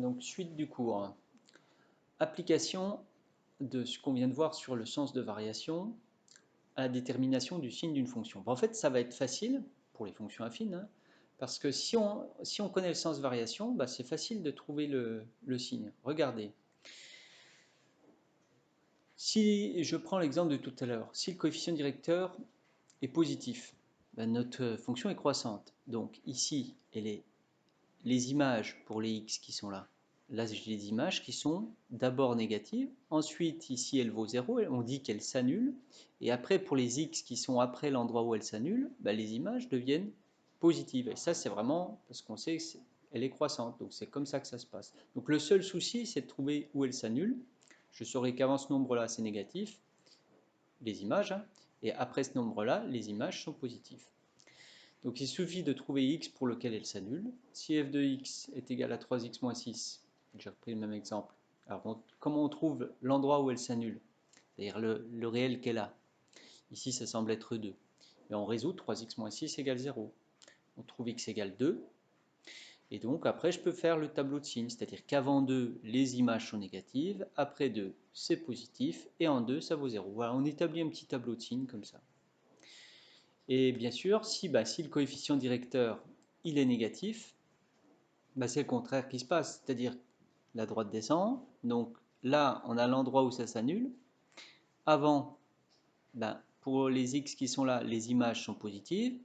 Donc, suite du cours. Application de ce qu'on vient de voir sur le sens de variation à la détermination du signe d'une fonction. En fait, ça va être facile pour les fonctions affines, hein, parce que si on connaît le sens de variation, c'est facile de trouver le signe. Regardez. Si je prends l'exemple de tout à l'heure, si le coefficient directeur est positif, notre fonction est croissante. Donc ici, les images pour les x qui sont là. Là, j'ai des images qui sont d'abord négatives. Ensuite, ici, elle vaut 0. On dit qu'elle s'annule. Et après, pour les x qui sont après l'endroit où elle s'annule, les images deviennent positives. Et ça, c'est vraiment parce qu'on sait qu'elle est croissante. Donc, c'est comme ça que ça se passe. Donc, le seul souci, c'est de trouver où elle s'annule. Je saurai qu'avant ce nombre-là, c'est négatif, les images. Et après ce nombre-là, les images sont positives. Donc il suffit de trouver x pour lequel elle s'annule. Si f de x est égal à 3x moins 6, j'ai repris le même exemple. Alors comment on trouve l'endroit où elle s'annule? C'est-à-dire le réel qu'elle a. Ici ça semble être 2. Et on résout 3x moins 6 égale 0. On trouve x égale 2. Et donc après je peux faire le tableau de signes. C'est-à-dire qu'avant 2, les images sont négatives. Après 2, c'est positif. Et en 2, ça vaut 0. Voilà, on établit un petit tableau de signes comme ça. Et bien sûr, si le coefficient directeur il est négatif, c'est le contraire qui se passe, c'est-à-dire la droite descend, donc là on a l'endroit où ça s'annule. Avant, pour les x qui sont là, les images sont positives.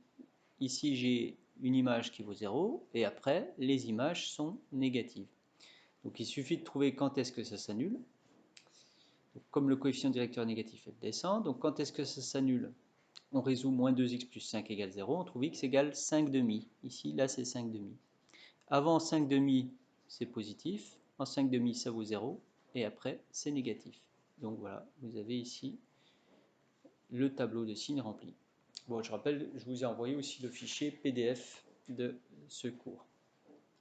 Ici j'ai une image qui vaut 0, et après les images sont négatives. Donc il suffit de trouver quand est-ce que ça s'annule. Comme le coefficient directeur est négatif, elle descend. Donc quand est-ce que ça s'annule? On résout moins 2x plus 5 égale 0, on trouve x égale 5 demi. Ici, là, c'est 5 demi. Avant 5 demi, c'est positif. En 5 demi, ça vaut 0. Et après, c'est négatif. Donc voilà, vous avez ici le tableau de signes rempli. Bon, je rappelle, je vous ai envoyé aussi le fichier PDF de ce cours.